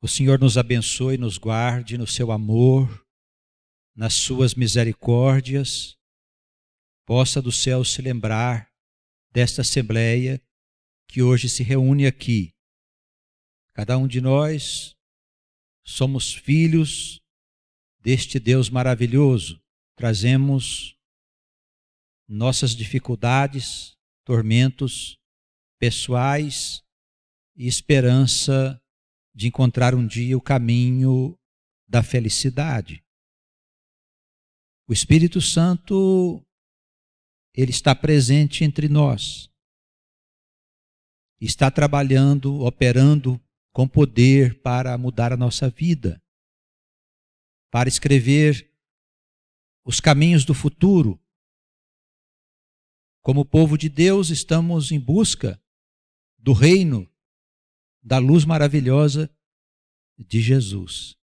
O Senhor nos abençoe e nos guarde no seu amor, nas suas misericórdias. Possa do céu se lembrar desta assembleia que hoje se reúne aqui. Cada um de nós somos filhos deste Deus maravilhoso. Trazemos nossas dificuldades, tormentos pessoais e esperança de encontrar um dia o caminho da felicidade. O Espírito Santo, ele está presente entre nós. Está trabalhando, operando com poder para mudar a nossa vida, para escrever os caminhos do futuro. Como povo de Deus, estamos em busca do reino, da luz maravilhosa de Jesus.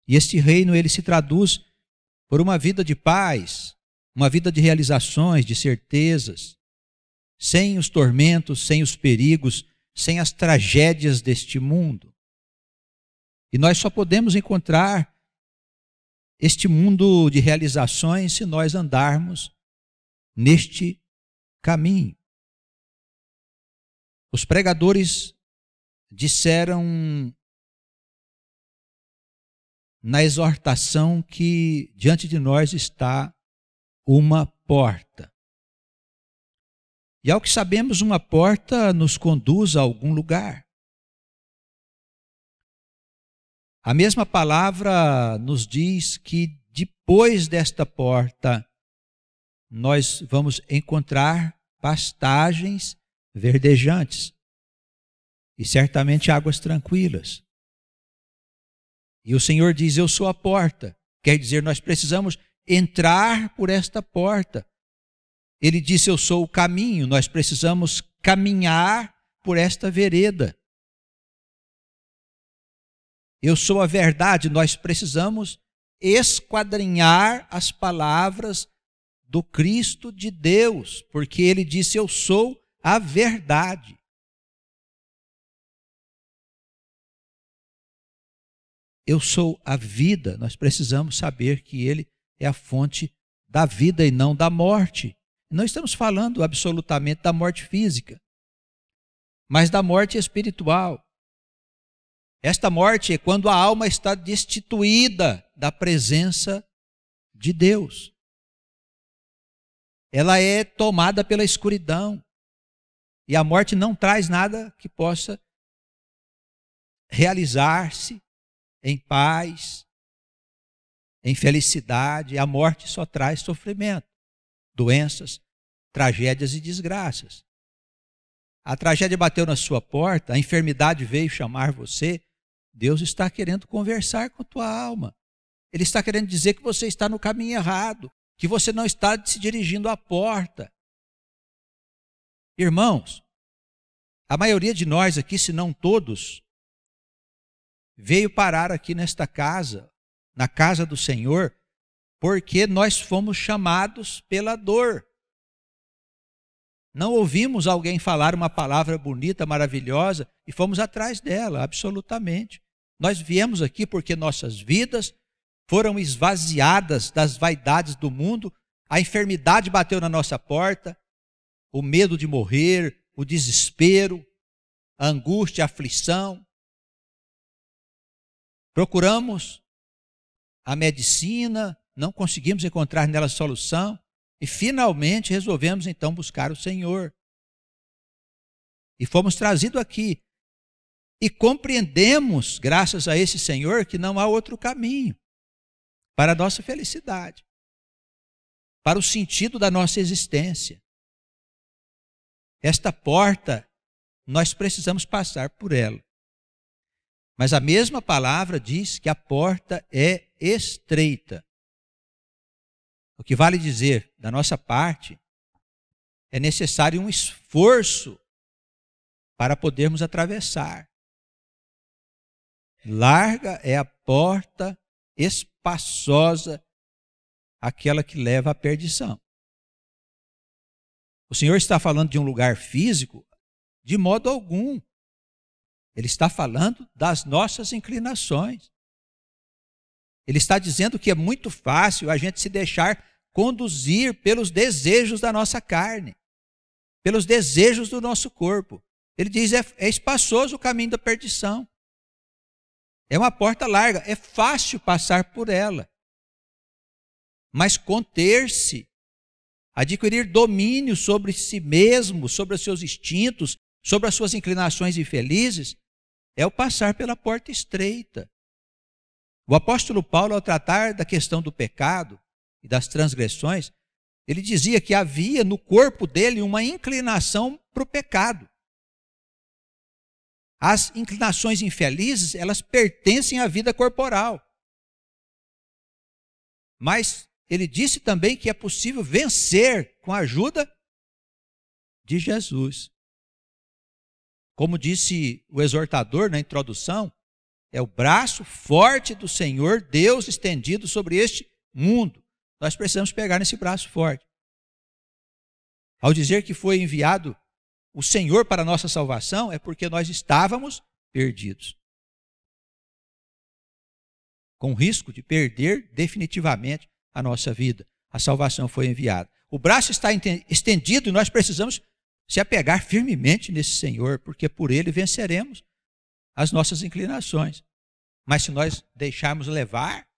E este reino, ele se traduz por uma vida de paz, uma vida de realizações, de certezas, sem os tormentos, sem os perigos, sem as tragédias deste mundo. E nós só podemos encontrar este mundo de realizações se nós andarmos neste caminho. Os pregadores disseram na exortação que diante de nós está uma porta. E ao que sabemos, uma porta nos conduz a algum lugar. A mesma palavra nos diz que depois desta porta nós vamos encontrar pastagens verdejantes e certamente águas tranquilas. E o Senhor diz: eu sou a porta. Quer dizer, nós precisamos entrar por esta porta. Ele disse: eu sou o caminho. Nós precisamos caminhar por esta vereda. Eu sou a verdade. Nós precisamos esquadrinhar as palavras do Cristo de Deus, porque ele disse: eu sou a verdade. Eu sou a vida. Nós precisamos saber que ele é a fonte da vida e não da morte. Não estamos falando absolutamente da morte física, mas da morte espiritual. Esta morte é quando a alma está destituída da presença de Deus. Ela é tomada pela escuridão. E a morte não traz nada que possa realizar-se em paz, em felicidade. A morte só traz sofrimento, doenças, tragédias e desgraças. A tragédia bateu na sua porta, a enfermidade veio chamar você. Deus está querendo conversar com a tua alma. Ele está querendo dizer que você está no caminho errado, que você não está se dirigindo à porta. Irmãos, a maioria de nós aqui, se não todos, veio parar aqui nesta casa, na casa do Senhor, porque nós fomos chamados pela dor. Não ouvimos alguém falar uma palavra bonita, maravilhosa, e fomos atrás dela, absolutamente. Nós viemos aqui porque nossas vidas foram esvaziadas das vaidades do mundo, a enfermidade bateu na nossa porta, o medo de morrer, o desespero, a angústia, a aflição. Procuramos a medicina, não conseguimos encontrar nela solução e finalmente resolvemos então buscar o Senhor. E fomos trazidos aqui e compreendemos, graças a esse Senhor, que não há outro caminho para a nossa felicidade, para o sentido da nossa existência. Esta porta, nós precisamos passar por ela. Mas a mesma palavra diz que a porta é estreita. O que vale dizer, da nossa parte, é necessário um esforço para podermos atravessar. Larga é a porta espaçosa, aquela que leva à perdição. O Senhor está falando de um lugar físico? De modo algum. Ele está falando das nossas inclinações. Ele está dizendo que é muito fácil a gente se deixar conduzir pelos desejos da nossa carne, pelos desejos do nosso corpo. Ele diz, é espaçoso o caminho da perdição. É uma porta larga, é fácil passar por ela. Mas conter-se, adquirir domínio sobre si mesmo, sobre os seus instintos, sobre as suas inclinações infelizes, é o passar pela porta estreita. O apóstolo Paulo, ao tratar da questão do pecado e das transgressões, ele dizia que havia no corpo dele uma inclinação para o pecado. As inclinações infelizes, elas pertencem à vida corporal. Mas ele disse também que é possível vencer com a ajuda de Jesus. Como disse o exortador na introdução, é o braço forte do Senhor, Deus estendido sobre este mundo. Nós precisamos pegar nesse braço forte. Ao dizer que foi enviado o Senhor para a nossa salvação, é porque nós estávamos perdidos, com risco de perder definitivamente a nossa vida. A salvação foi enviada. O braço está estendido e nós precisamos se apegar firmemente nesse Senhor, porque por Ele venceremos as nossas inclinações. Mas se nós deixarmos levar,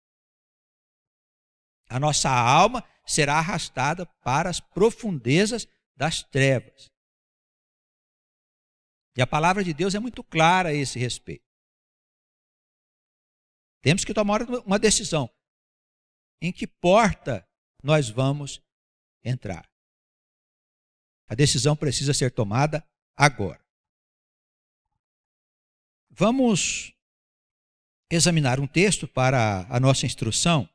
a nossa alma será arrastada para as profundezas das trevas. E a palavra de Deus é muito clara a esse respeito. Temos que tomar uma decisão. Em que porta nós vamos entrar? A decisão precisa ser tomada agora. Vamos examinar um texto para a nossa instrução.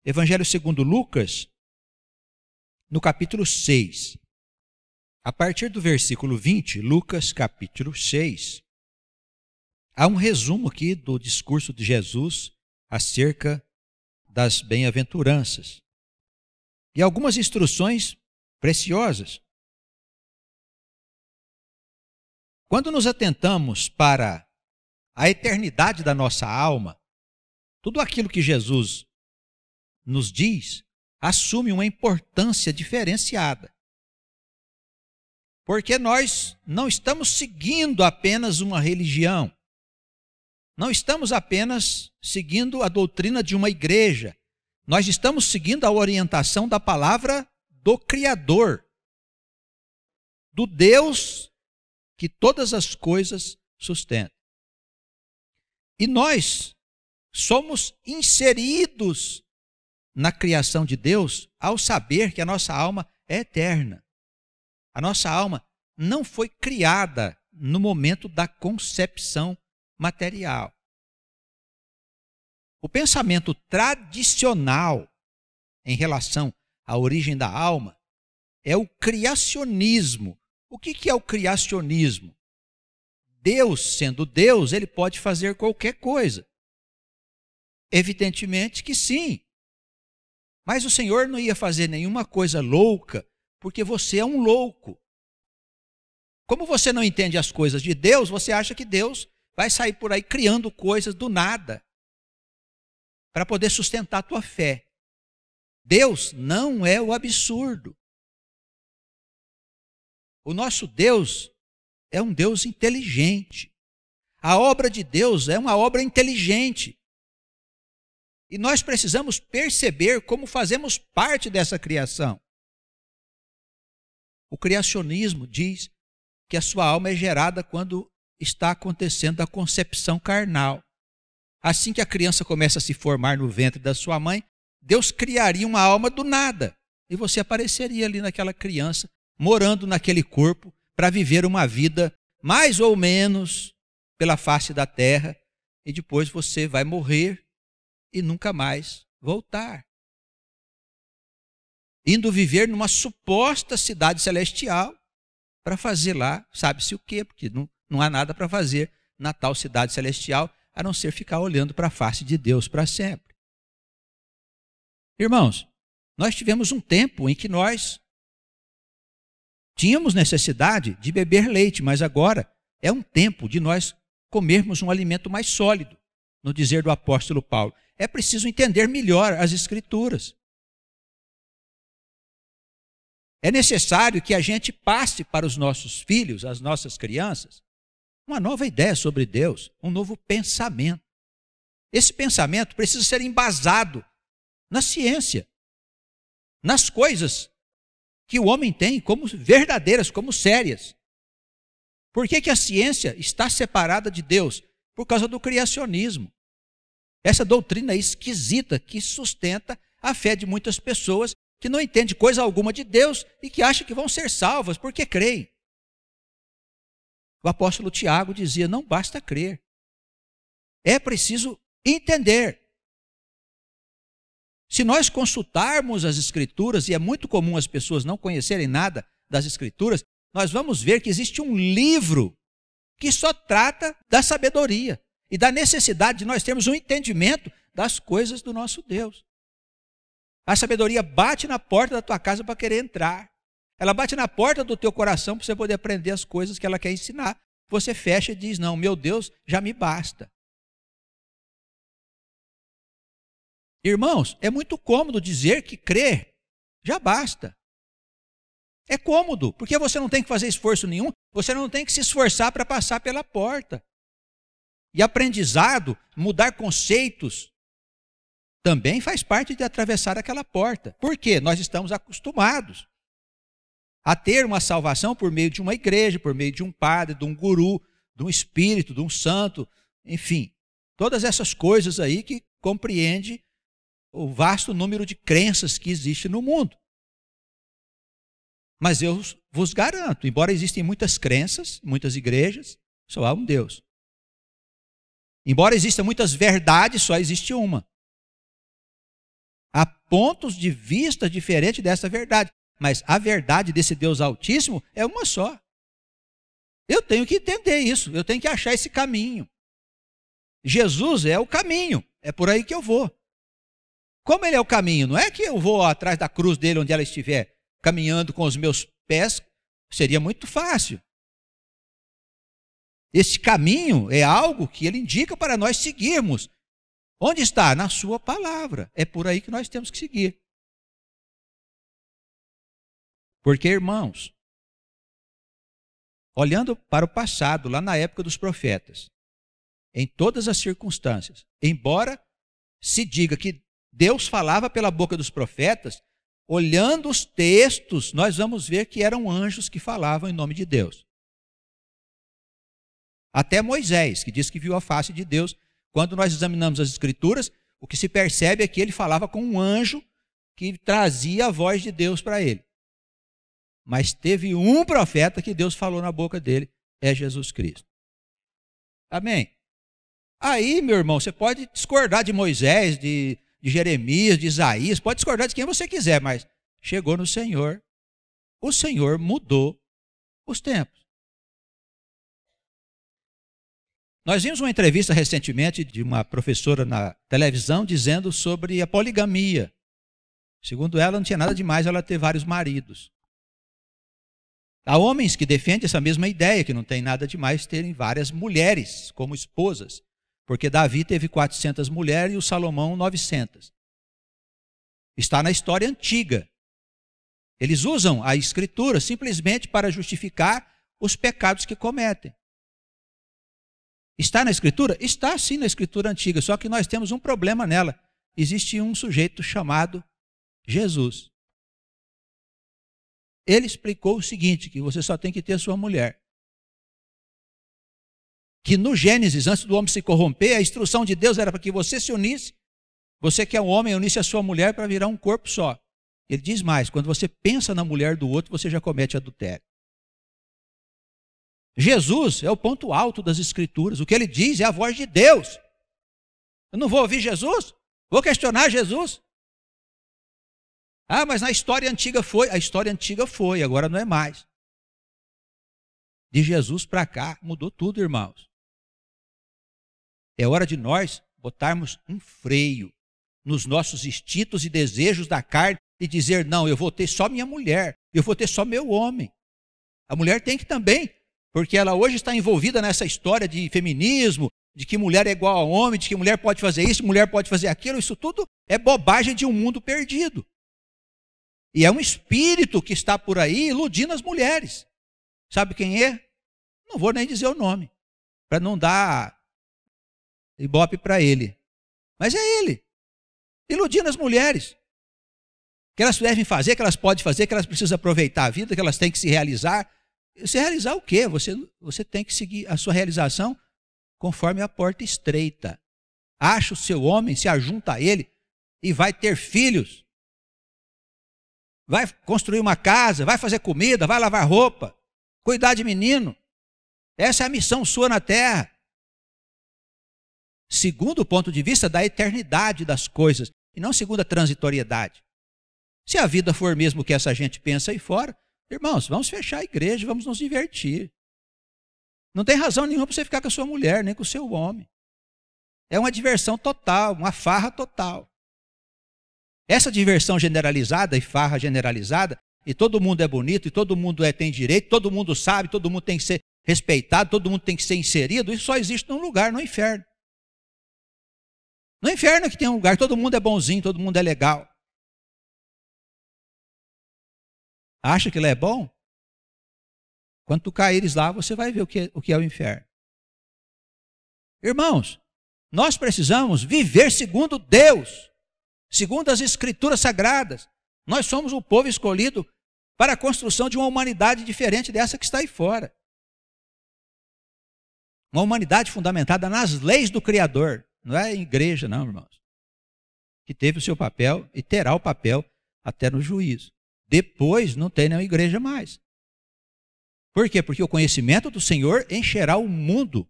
Evangelho segundo Lucas, no capítulo 6. A partir do versículo 20, Lucas capítulo 6, há um resumo aqui do discurso de Jesus acerca das bem-aventuranças. E algumas instruções preciosas. Quando nos atentamos para a eternidade da nossa alma, tudo aquilo que Jesus nos diz assume uma importância diferenciada. Porque nós não estamos seguindo apenas uma religião, não estamos apenas seguindo a doutrina de uma igreja, nós estamos seguindo a orientação da palavra do Criador, do Deus que todas as coisas sustenta. E nós somos inseridos na criação de Deus ao saber que a nossa alma é eterna. A nossa alma não foi criada no momento da concepção material. O pensamento tradicional em relação à origem da alma é o criacionismo. O que é o criacionismo? Deus, sendo Deus, ele pode fazer qualquer coisa. Evidentemente que sim. Mas o Senhor não ia fazer nenhuma coisa louca, porque você é um louco. Como você não entende as coisas de Deus, você acha que Deus vai sair por aí criando coisas do nada para poder sustentar a tua fé. Deus não é o absurdo. O nosso Deus é um Deus inteligente. A obra de Deus é uma obra inteligente. E nós precisamos perceber como fazemos parte dessa criação. O criacionismo diz que a sua alma é gerada quando está acontecendo a concepção carnal. Assim que a criança começa a se formar no ventre da sua mãe, Deus criaria uma alma do nada. E você apareceria ali naquela criança, morando naquele corpo, para viver uma vida mais ou menos pela face da terra. E depois você vai morrer e nunca mais voltar. Indo viver numa suposta cidade celestial para fazer lá, sabe-se o quê, porque não há nada para fazer na tal cidade celestial, a não ser ficar olhando para a face de Deus para sempre. Irmãos, nós tivemos um tempo em que nós tínhamos necessidade de beber leite, mas agora é um tempo de nós comermos um alimento mais sólido, no dizer do apóstolo Paulo. É preciso entender melhor as Escrituras. É necessário que a gente passe para os nossos filhos, as nossas crianças, uma nova ideia sobre Deus, um novo pensamento. Esse pensamento precisa ser embasado na ciência, nas coisas que o homem tem como verdadeiras, como sérias. Por que a ciência está separada de Deus? Por causa do criacionismo. Essa doutrina esquisita que sustenta a fé de muitas pessoas que não entendem coisa alguma de Deus e que acham que vão ser salvas porque creem. O apóstolo Tiago dizia, não basta crer. É preciso entender. Se nós consultarmos as Escrituras, e é muito comum as pessoas não conhecerem nada das Escrituras, nós vamos ver que existe um livro que só trata da sabedoria e da necessidade de nós termos um entendimento das coisas do nosso Deus. A sabedoria bate na porta da tua casa para querer entrar. Ela bate na porta do teu coração para você poder aprender as coisas que ela quer ensinar. Você fecha e diz, não, meu Deus já me basta. Irmãos, é muito cômodo dizer que crer já basta. É cômodo, porque você não tem que fazer esforço nenhum, você não tem que se esforçar para passar pela porta. E aprendizado, mudar conceitos, também faz parte de atravessar aquela porta. Por quê? Nós estamos acostumados a ter uma salvação por meio de uma igreja, por meio de um padre, de um guru, de um espírito, de um santo, enfim. Todas essas coisas aí que compreende o vasto número de crenças que existe no mundo. Mas eu vos garanto, embora existem muitas crenças, muitas igrejas, só há um Deus. Embora existam muitas verdades, só existe uma. Há pontos de vista diferentes dessa verdade, mas a verdade desse Deus Altíssimo é uma só. Eu tenho que entender isso, eu tenho que achar esse caminho. Jesus é o caminho, é por aí que eu vou. Como ele é o caminho, não é que eu vou atrás da cruz dele onde ela estiver, caminhando com os meus pés, seria muito fácil. Esse caminho é algo que ele indica para nós seguirmos. Onde está? Na sua palavra. É por aí que nós temos que seguir. Porque, irmãos, olhando para o passado, lá na época dos profetas, em todas as circunstâncias, embora se diga que Deus falava pela boca dos profetas, olhando os textos, nós vamos ver que eram anjos que falavam em nome de Deus. Até Moisés, que diz que viu a face de Deus, quando nós examinamos as Escrituras, o que se percebe é que ele falava com um anjo que trazia a voz de Deus para ele. Mas teve um profeta que Deus falou na boca dele, é Jesus Cristo. Amém? Aí, meu irmão, você pode discordar de Moisés, de Jeremias, de Isaías, pode discordar de quem você quiser, mas chegou no Senhor, o Senhor mudou os tempos. Nós vimos uma entrevista recentemente de uma professora na televisão dizendo sobre a poligamia. Segundo ela, não tinha nada demais ela ter vários maridos. Há homens que defendem essa mesma ideia, que não tem nada demais terem várias mulheres como esposas, porque Davi teve 400 mulheres e o Salomão 900. Está na história antiga. Eles usam a Escritura simplesmente para justificar os pecados que cometem. Está na Escritura? Está sim na Escritura antiga, só que nós temos um problema nela. Existe um sujeito chamado Jesus. Ele explicou o seguinte, que você só tem que ter sua mulher. Que no Gênesis, antes do homem se corromper, a instrução de Deus era para que você se unisse, você que é um homem, unisse a sua mulher para virar um corpo só. Ele diz mais, quando você pensa na mulher do outro, você já comete adultério. Jesus é o ponto alto das Escrituras. O que ele diz é a voz de Deus. Eu não vou ouvir Jesus? Vou questionar Jesus? Ah, mas na história antiga foi. A história antiga foi, agora não é mais. De Jesus para cá, mudou tudo, irmãos. É hora de nós botarmos um freio nos nossos instintos e desejos da carne e dizer, não, eu vou ter só minha mulher, eu vou ter só meu homem. A mulher tem que também Porque ela hoje está envolvida nessa história de feminismo, de que mulher é igual a homem, de que mulher pode fazer isso, mulher pode fazer aquilo. Isso tudo é bobagem de um mundo perdido. E é um espírito que está por aí iludindo as mulheres. Sabe quem é? Não vou nem dizer o nome, para não dar ibope para ele. Mas é ele, iludindo as mulheres. Que elas devem fazer, que elas podem fazer, que elas precisam aproveitar a vida, que elas têm que se realizar. Se realizar o quê? Você tem que seguir a sua realização conforme a porta estreita. Acha o seu homem, se ajunta a ele e vai ter filhos. Vai construir uma casa, vai fazer comida, vai lavar roupa, cuidar de menino. Essa é a missão sua na terra. Segundo o ponto de vista da eternidade das coisas, e não segundo a transitoriedade. Se a vida for mesmo o que essa gente pensa aí fora, irmãos, vamos fechar a igreja, vamos nos divertir. Não tem razão nenhuma para você ficar com a sua mulher, nem com o seu homem. É uma diversão total, uma farra total. Essa diversão generalizada e farra generalizada, e todo mundo é bonito, e todo mundo tem direito, todo mundo sabe, todo mundo tem que ser respeitado, todo mundo tem que ser inserido, isso só existe num lugar, no inferno. No inferno é que tem um lugar, todo mundo é bonzinho, todo mundo é legal. Acha que ele é bom? Quando tu caíres lá, você vai ver o que é o inferno. Irmãos, nós precisamos viver segundo Deus, segundo as Escrituras Sagradas. Nós somos um povo escolhido para a construção de uma humanidade diferente dessa que está aí fora. Uma humanidade fundamentada nas leis do Criador. Não é igreja, não, irmãos. Que teve o seu papel e terá o papel até no juízo. Depois não tem nenhuma igreja mais. Por quê? Porque o conhecimento do Senhor encherá o mundo.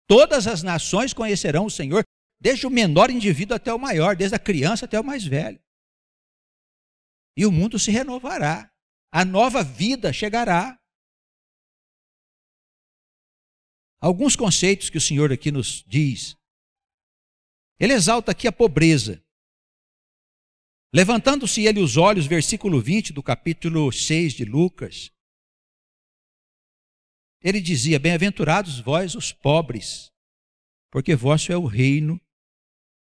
Todas as nações conhecerão o Senhor, desde o menor indivíduo até o maior, desde a criança até o mais velho. E o mundo se renovará. A nova vida chegará. Alguns conceitos que o Senhor aqui nos diz. Ele exalta aqui a pobreza. Levantando-se ele os olhos, versículo 20 do capítulo 6 de Lucas, ele dizia, bem-aventurados vós os pobres, porque vosso é o reino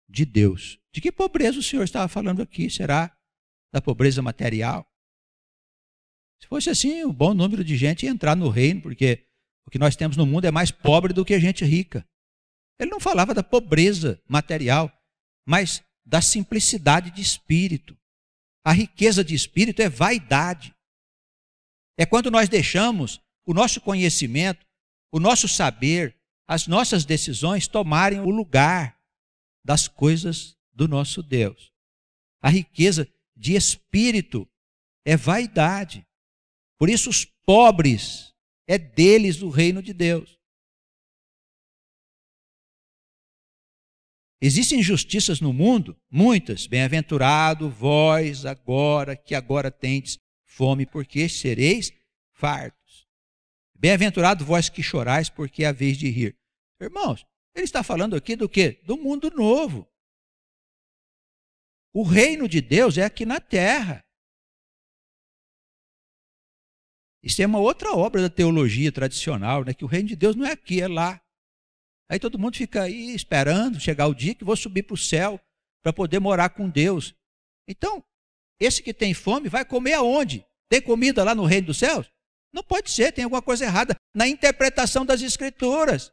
de Deus. De que pobreza o Senhor estava falando aqui? Será da pobreza material? Se fosse assim, um bom número de gente ia entrar no reino, porque o que nós temos no mundo é mais pobre do que gente rica. Ele não falava da pobreza material, mas da simplicidade de espírito. A riqueza de espírito é vaidade. É quando nós deixamos o nosso conhecimento, o nosso saber, as nossas decisões tomarem o lugar das coisas do nosso Deus. A riqueza de espírito é vaidade. Por isso os pobres é deles o reino de Deus. Existem injustiças no mundo, muitas. Bem-aventurado vós agora, que agora tendes fome, porque sereis fartos. Bem-aventurado vós que chorais, porque é a vez de rir. Irmãos, ele está falando aqui do quê? Do mundo novo. O reino de Deus é aqui na terra. Isso é uma outra obra da teologia tradicional, né? Que o reino de Deus não é aqui, é lá. Aí todo mundo fica aí esperando chegar o dia que vou subir para o céu para poder morar com Deus. Então, esse que tem fome vai comer aonde? Tem comida lá no reino dos céus? Não pode ser, tem alguma coisa errada na interpretação das Escrituras.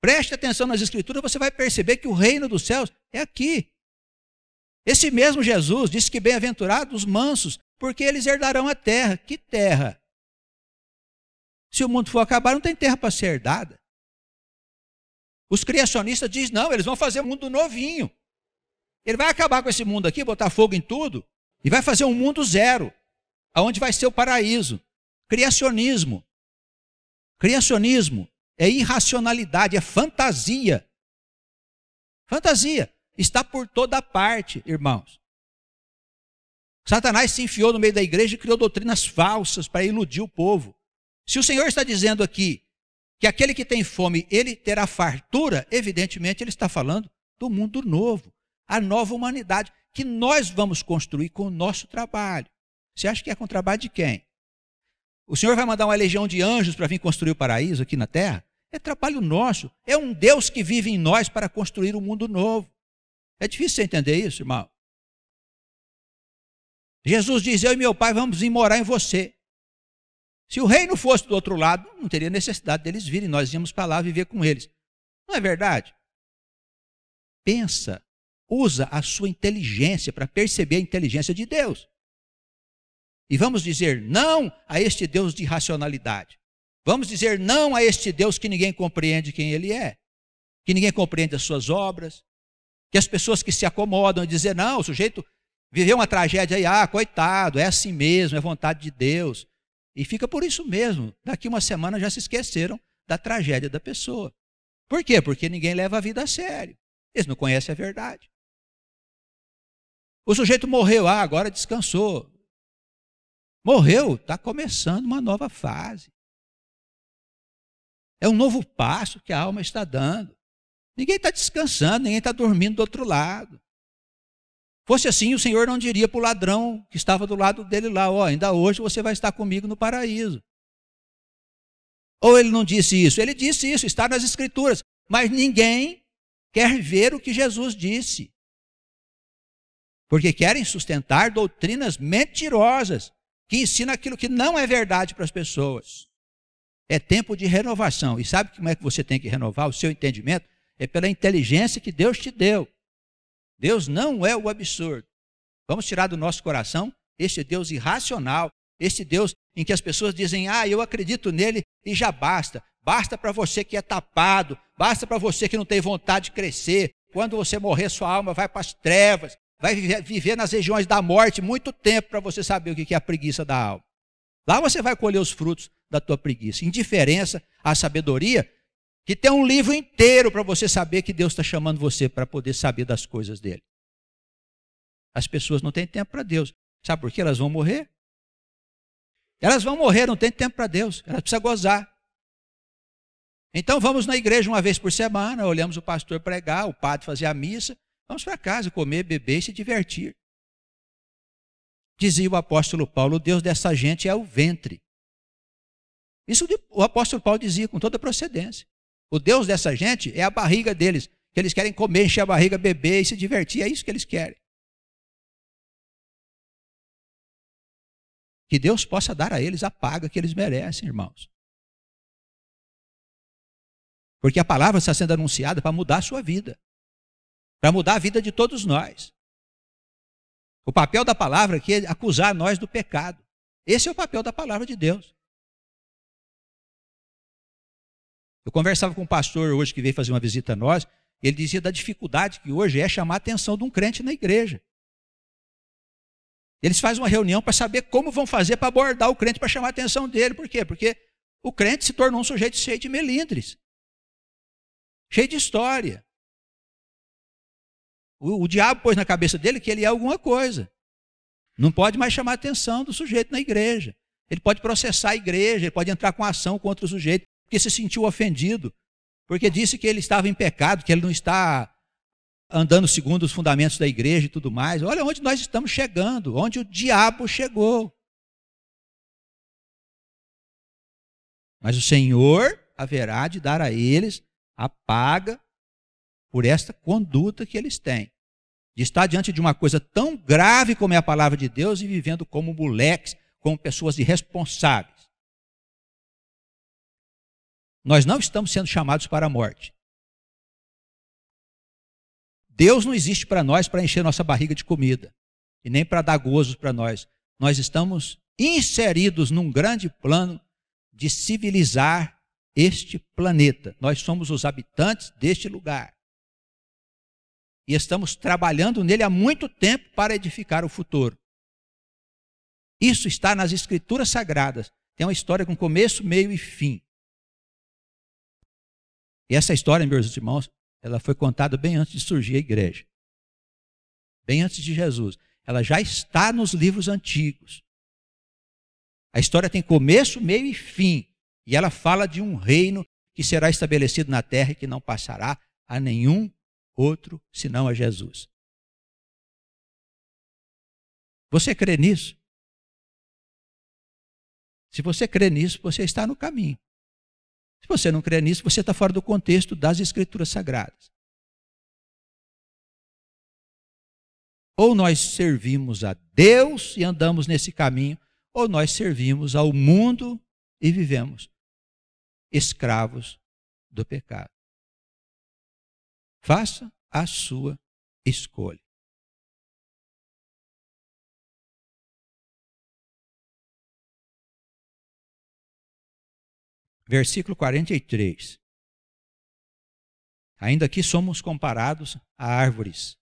Preste atenção nas Escrituras, você vai perceber que o reino dos céus é aqui. Esse mesmo Jesus disse que bem-aventurados os mansos, porque eles herdarão a terra. Que terra? Se o mundo for acabar, não tem terra para ser herdada. Os criacionistas dizem, não, eles vão fazer um mundo novinho. Ele vai acabar com esse mundo aqui, botar fogo em tudo, e vai fazer um mundo zero, aonde vai ser o paraíso. Criacionismo. Criacionismo é irracionalidade, é fantasia. Fantasia. Está por toda parte, irmãos. Satanás se enfiou no meio da igreja e criou doutrinas falsas para iludir o povo. Se o Senhor está dizendo aqui que aquele que tem fome, ele terá fartura, evidentemente ele está falando do mundo novo, a nova humanidade, que nós vamos construir com o nosso trabalho. Você acha que é com o trabalho de quem? O Senhor vai mandar uma legião de anjos para vir construir o paraíso aqui na terra? É trabalho nosso. É um Deus que vive em nós para construir um mundo novo. É difícil você entender isso, irmão? Jesus diz, eu e meu pai vamos vir morar em você. Se o reino fosse do outro lado, não teria necessidade deles virem, nós íamos para lá viver com eles. Não é verdade? Pensa, usa a sua inteligência para perceber a inteligência de Deus. E vamos dizer não a este Deus de racionalidade. Vamos dizer não a este Deus que ninguém compreende quem Ele é, que ninguém compreende as suas obras, que as pessoas que se acomodam e dizem, não, o sujeito viveu uma tragédia aí, coitado, é assim mesmo, é vontade de Deus. E fica por isso mesmo. Daqui uma semana já se esqueceram da tragédia da pessoa. Por quê? Porque ninguém leva a vida a sério. Eles não conhecem a verdade. O sujeito morreu, agora descansou. Morreu, está começando uma nova fase. É um novo passo que a alma está dando. Ninguém está descansando, ninguém está dormindo do outro lado. Fosse assim, o Senhor não diria para o ladrão que estava do lado dele lá, ainda hoje você vai estar comigo no paraíso. Ou ele não disse isso? Ele disse isso, está nas Escrituras. Mas ninguém quer ver o que Jesus disse. Porque querem sustentar doutrinas mentirosas, que ensinam aquilo que não é verdade para as pessoas. É tempo de renovação. E sabe como é que você tem que renovar o seu entendimento? É pela inteligência que Deus te deu. Deus não é o absurdo. Vamos tirar do nosso coração este Deus irracional, este Deus em que as pessoas dizem, eu acredito nele e já basta. Basta para você que é tapado, basta para você que não tem vontade de crescer. Quando você morrer, sua alma vai para as trevas, vai viver nas regiões da morte muito tempo para você saber o que é a preguiça da alma. Lá você vai colher os frutos da tua preguiça. Indiferença à sabedoria, que tem um livro inteiro para você saber que Deus está chamando você para poder saber das coisas dele. As pessoas não têm tempo para Deus. Sabe por quê? Elas vão morrer. Elas vão morrer, não tem tempo para Deus. Elas precisam gozar. Então vamos na igreja uma vez por semana, olhamos o pastor pregar, o padre fazer a missa, vamos para casa comer, beber e se divertir. Dizia o apóstolo Paulo, o Deus dessa gente é o ventre. Isso o apóstolo Paulo dizia com toda procedência. O Deus dessa gente é a barriga deles, que eles querem comer, encher a barriga, beber e se divertir, é isso que eles querem. Que Deus possa dar a eles a paga que eles merecem, irmãos. Porque a palavra está sendo anunciada para mudar a sua vida, para mudar a vida de todos nós. O papel da palavra aqui é acusar nós do pecado. Esse é o papel da palavra de Deus. Eu conversava com um pastor hoje que veio fazer uma visita a nós, e ele dizia da dificuldade que hoje é chamar a atenção de um crente na igreja. Eles fazem uma reunião para saber como vão fazer para abordar o crente, para chamar a atenção dele. Por quê? Porque o crente se tornou um sujeito cheio de melindres, cheio de história. O diabo pôs na cabeça dele que ele é alguma coisa. Não pode mais chamar a atenção do sujeito na igreja. Ele pode processar a igreja, ele pode entrar com ação contra o sujeito, porque se sentiu ofendido, porque disse que ele estava em pecado, que ele não está andando segundo os fundamentos da igreja e tudo mais. Olha onde nós estamos chegando, onde o diabo chegou. Mas o Senhor haverá de dar a eles a paga por esta conduta que eles têm. De estar diante de uma coisa tão grave como é a palavra de Deus e vivendo como moleques, como pessoas irresponsáveis. Nós não estamos sendo chamados para a morte. Deus não existe para nós para encher nossa barriga de comida e nem para dar gozos para nós. Nós estamos inseridos num grande plano de civilizar este planeta. Nós somos os habitantes deste lugar. E estamos trabalhando nele há muito tempo para edificar o futuro. Isso está nas Escrituras Sagradas. Tem uma história com começo, meio e fim. E essa história, meus irmãos, ela foi contada bem antes de surgir a igreja. Bem antes de Jesus. Ela já está nos livros antigos. A história tem começo, meio e fim. E ela fala de um reino que será estabelecido na terra e que não passará a nenhum outro senão a Jesus. Você crê nisso? Se você crê nisso, você está no caminho. Se você não crê nisso, você está fora do contexto das Escrituras Sagradas. Ou nós servimos a Deus e andamos nesse caminho, ou nós servimos ao mundo e vivemos escravos do pecado. Faça a sua escolha. Versículo 43. Ainda aqui somos comparados a árvores.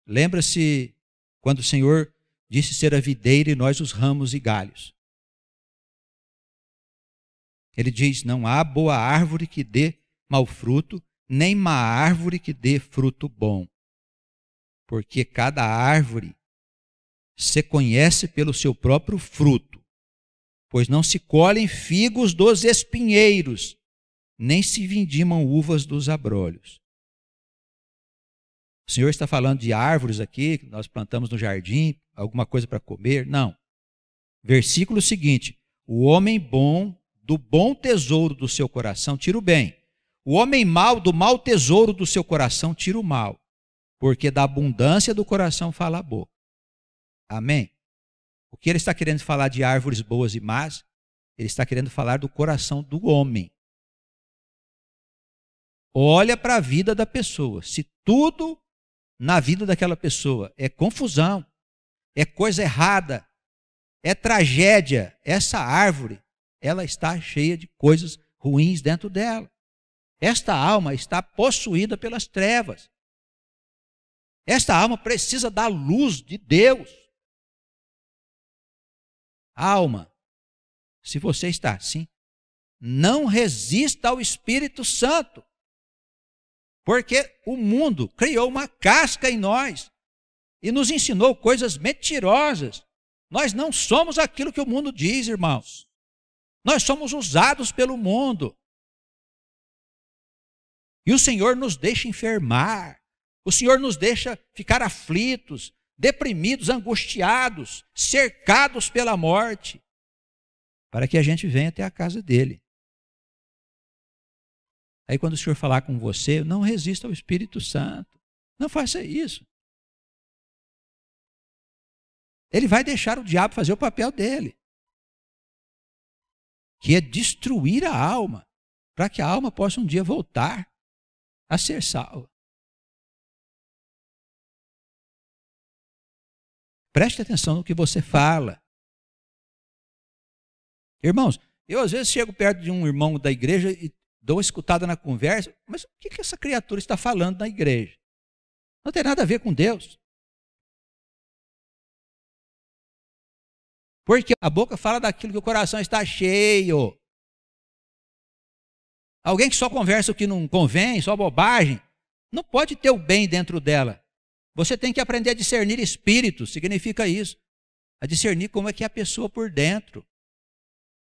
Lembra-se quando o Senhor disse ser a videira e nós os ramos e galhos. Ele diz, não há boa árvore que dê mau fruto, nem má árvore que dê fruto bom. Porque cada árvore se conhece pelo seu próprio fruto, pois não se colhem figos dos espinheiros, nem se vindimam uvas dos abrolhos. O Senhor está falando de árvores aqui, que nós plantamos no jardim, alguma coisa para comer? Não. Versículo seguinte, o homem bom, do bom tesouro do seu coração, tira o bem. O homem mau, do mau tesouro do seu coração, tira o mal. Porque da abundância do coração fala a boca. Amém? O que ele está querendo falar de árvores boas e más, ele está querendo falar do coração do homem. Olha para a vida da pessoa. Se tudo na vida daquela pessoa é confusão, é coisa errada, é tragédia, essa árvore, ela está cheia de coisas ruins dentro dela. Esta alma está possuída pelas trevas. Esta alma precisa da luz de Deus. Alma, se você está assim, não resista ao Espírito Santo. Porque o mundo criou uma casca em nós e nos ensinou coisas mentirosas. Nós não somos aquilo que o mundo diz, irmãos. Nós somos usados pelo mundo. E o Senhor nos deixa enfermar. O Senhor nos deixa ficar aflitos, deprimidos, angustiados, cercados pela morte, para que a gente venha até a casa dele. Aí quando o Senhor falar com você, não resista ao Espírito Santo. Não faça isso. Ele vai deixar o diabo fazer o papel dele, que é destruir a alma, para que a alma possa um dia voltar a ser salva. Preste atenção no que você fala. Irmãos, eu às vezes chego perto de um irmão da igreja e dou uma escutada na conversa, mas o que essa criatura está falando na igreja? Não tem nada a ver com Deus. Porque a boca fala daquilo que o coração está cheio. Alguém que só conversa o que não convém, só bobagem, não pode ter o bem dentro dela. Você tem que aprender a discernir espíritos, significa isso. A discernir como é que é a pessoa por dentro.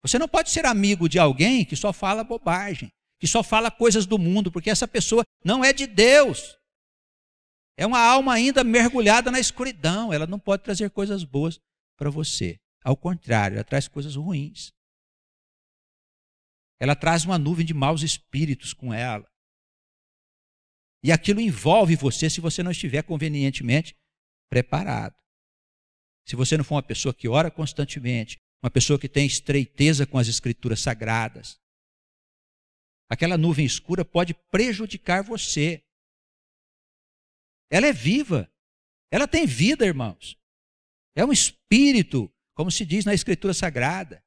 Você não pode ser amigo de alguém que só fala bobagem, que só fala coisas do mundo, porque essa pessoa não é de Deus. É uma alma ainda mergulhada na escuridão. Ela não pode trazer coisas boas para você. Ao contrário, ela traz coisas ruins. Ela traz uma nuvem de maus espíritos com ela. E aquilo envolve você se você não estiver convenientemente preparado. Se você não for uma pessoa que ora constantemente, uma pessoa que tem estreiteza com as Escrituras Sagradas, aquela nuvem escura pode prejudicar você. Ela é viva. Ela tem vida, irmãos. É um espírito, como se diz na Escritura Sagrada.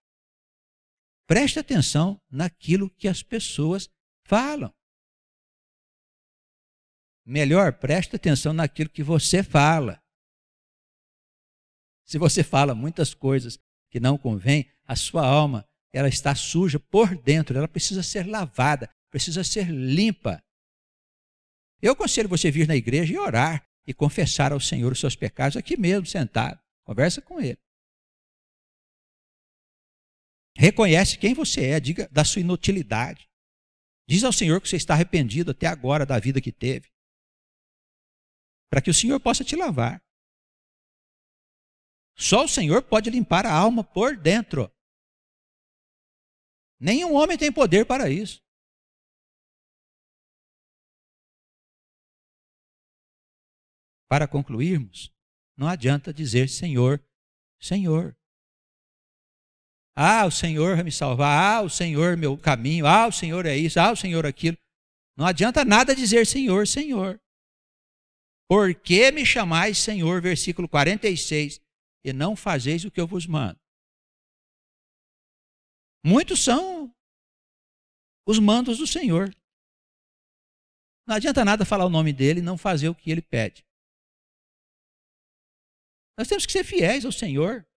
Preste atenção naquilo que as pessoas falam. Melhor, preste atenção naquilo que você fala. Se você fala muitas coisas que não convém, a sua alma, ela está suja por dentro, ela precisa ser lavada, precisa ser limpa. Eu aconselho você vir na igreja e orar e confessar ao Senhor os seus pecados aqui mesmo, sentado. Conversa com Ele. Reconhece quem você é, diga da sua inutilidade. Diz ao Senhor que você está arrependido até agora da vida que teve, para que o Senhor possa te lavar. Só o Senhor pode limpar a alma por dentro. Nenhum homem tem poder para isso. Para concluirmos, não adianta dizer Senhor, Senhor. Ah, o Senhor vai me salvar. Ah, o Senhor é meu caminho. Ah, o Senhor é isso. Ah, o Senhor é aquilo. Não adianta nada dizer Senhor, Senhor. Por que me chamais Senhor? Versículo 46. E não fazeis o que eu vos mando. Muitos são os mandos do Senhor. Não adianta nada falar o nome dele e não fazer o que ele pede. Nós temos que ser fiéis ao Senhor.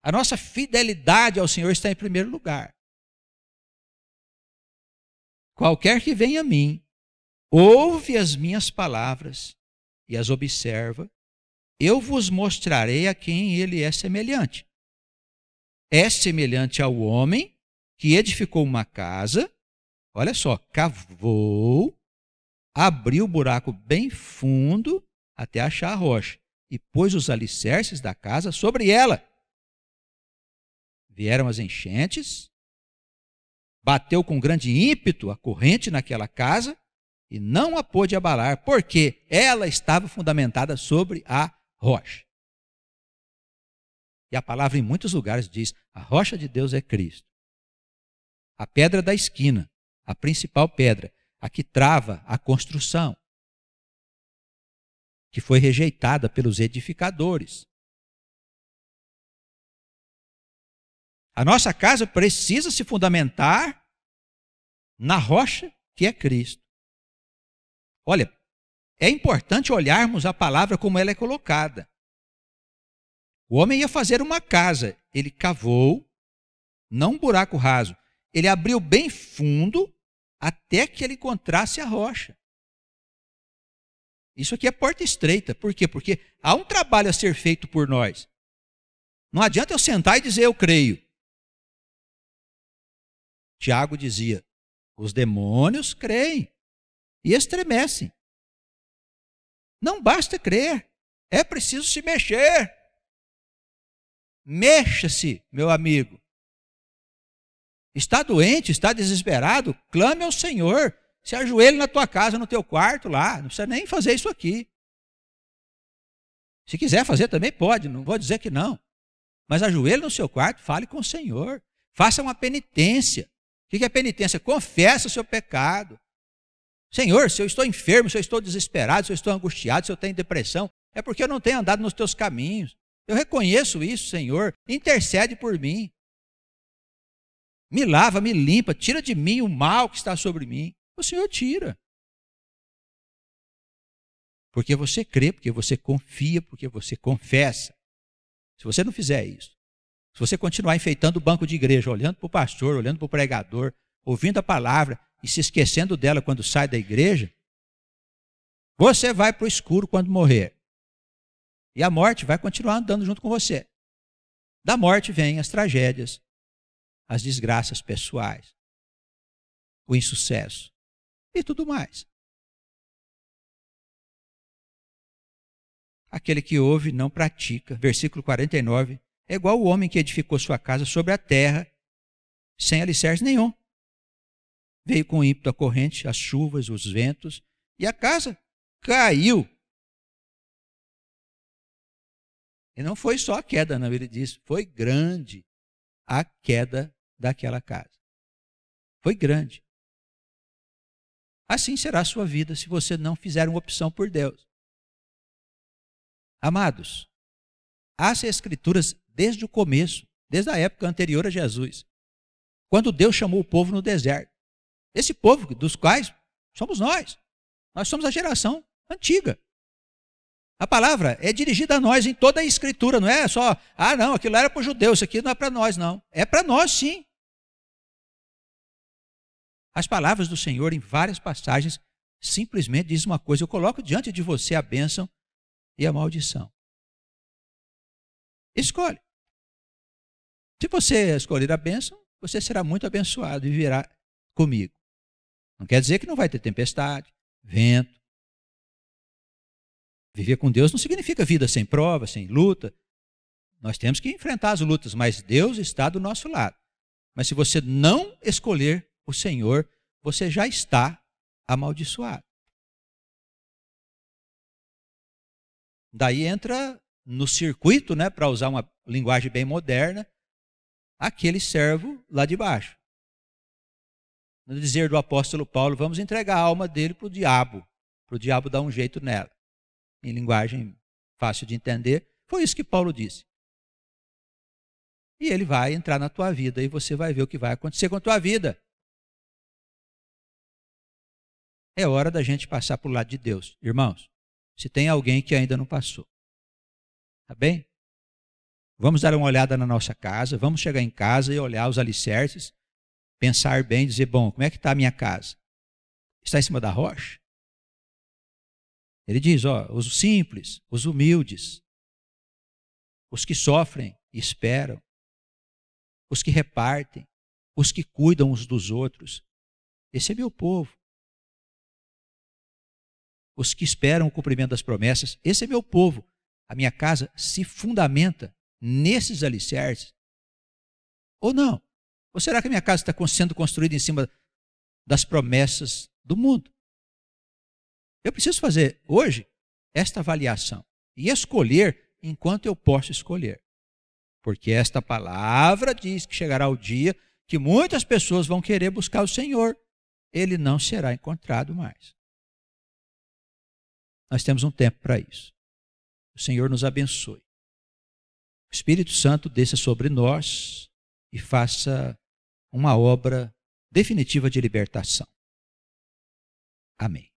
A nossa fidelidade ao Senhor está em primeiro lugar. Qualquer que venha a mim, ouve as minhas palavras e as observa, eu vos mostrarei a quem ele é semelhante. É semelhante ao homem que edificou uma casa, olha só, cavou, abriu o buraco bem fundo até achar a rocha e pôs os alicerces da casa sobre ela. Vieram as enchentes, bateu com grande ímpeto a corrente naquela casa e não a pôde abalar, porque ela estava fundamentada sobre a rocha. E a palavra em muitos lugares diz, a rocha de Deus é Cristo. A pedra da esquina, a principal pedra, a que trava a construção, que foi rejeitada pelos edificadores. A nossa casa precisa se fundamentar na rocha que é Cristo. Olha, é importante olharmos a palavra como ela é colocada. O homem ia fazer uma casa, ele cavou, não um buraco raso, ele abriu bem fundo até que ele encontrasse a rocha. Isso aqui é porta estreita. Por quê? Porque há um trabalho a ser feito por nós. Não adianta eu sentar e dizer eu creio. Tiago dizia, os demônios creem e estremecem. Não basta crer, é preciso se mexer. Mexa-se, meu amigo. Está doente, está desesperado? Clame ao Senhor. Se ajoelhe na tua casa, no teu quarto lá. Não precisa nem fazer isso aqui. Se quiser fazer também pode, não vou dizer que não. Mas ajoelhe no seu quarto, fale com o Senhor. Faça uma penitência. O que é penitência? Confessa o seu pecado. Senhor, se eu estou enfermo, se eu estou desesperado, se eu estou angustiado, se eu tenho depressão, é porque eu não tenho andado nos teus caminhos. Eu reconheço isso, Senhor. Intercede por mim. Me lava, me limpa, tira de mim o mal que está sobre mim. O Senhor tira. Porque você crê, porque você confia, porque você confessa. Se você não fizer isso, se você continuar enfeitando o banco de igreja, olhando para o pastor, olhando para o pregador, ouvindo a palavra e se esquecendo dela quando sai da igreja, você vai para o escuro quando morrer. E a morte vai continuar andando junto com você. Da morte vêm as tragédias, as desgraças pessoais, o insucesso e tudo mais. Aquele que ouve não pratica. Versículo 49. É igual o homem que edificou sua casa sobre a terra, sem alicerce nenhum. Veio com ímpeto a corrente, as chuvas, os ventos, e a casa caiu. E não foi só a queda, não, ele diz, foi grande a queda daquela casa. Foi grande. Assim será a sua vida se você não fizer uma opção por Deus. Amados, as Escrituras desde o começo, desde a época anterior a Jesus, quando Deus chamou o povo no deserto. Esse povo dos quais somos nós. Nós somos a geração antiga. A palavra é dirigida a nós em toda a Escritura, não é só, não, aquilo era para os judeus, isso aqui não é para nós, não. É para nós, sim. As palavras do Senhor, em várias passagens, simplesmente dizem uma coisa: eu coloco diante de você a bênção e a maldição. Escolhe. Se você escolher a bênção, você será muito abençoado e viverá comigo. Não quer dizer que não vai ter tempestade, vento. Viver com Deus não significa vida sem prova, sem luta. Nós temos que enfrentar as lutas, mas Deus está do nosso lado. Mas se você não escolher o Senhor, você já está amaldiçoado. Daí entra no circuito, né, para usar uma linguagem bem moderna, aquele servo lá de baixo. No dizer do apóstolo Paulo, vamos entregar a alma dele para o diabo dar um jeito nela. Em linguagem fácil de entender, foi isso que Paulo disse. E ele vai entrar na tua vida e você vai ver o que vai acontecer com a tua vida. É hora da gente passar para o lado de Deus. Irmãos, se tem alguém que ainda não passou, tá bem? Vamos dar uma olhada na nossa casa, vamos chegar em casa e olhar os alicerces, pensar bem, dizer, bom, como é que está a minha casa? Está em cima da rocha? Ele diz, os simples, os humildes, os que sofrem e esperam, os que repartem, os que cuidam uns dos outros. Esse é meu povo. Os que esperam o cumprimento das promessas, esse é meu povo. A minha casa se fundamenta nesses alicerces. Ou não? Ou será que a minha casa está sendo construída em cima das promessas do mundo? Eu preciso fazer hoje esta avaliação e escolher enquanto eu posso escolher. Porque esta palavra diz que chegará o dia que muitas pessoas vão querer buscar o Senhor. Ele não será encontrado mais. Nós temos um tempo para isso. O Senhor nos abençoe. O Espírito Santo desça sobre nós e faça uma obra definitiva de libertação. Amém.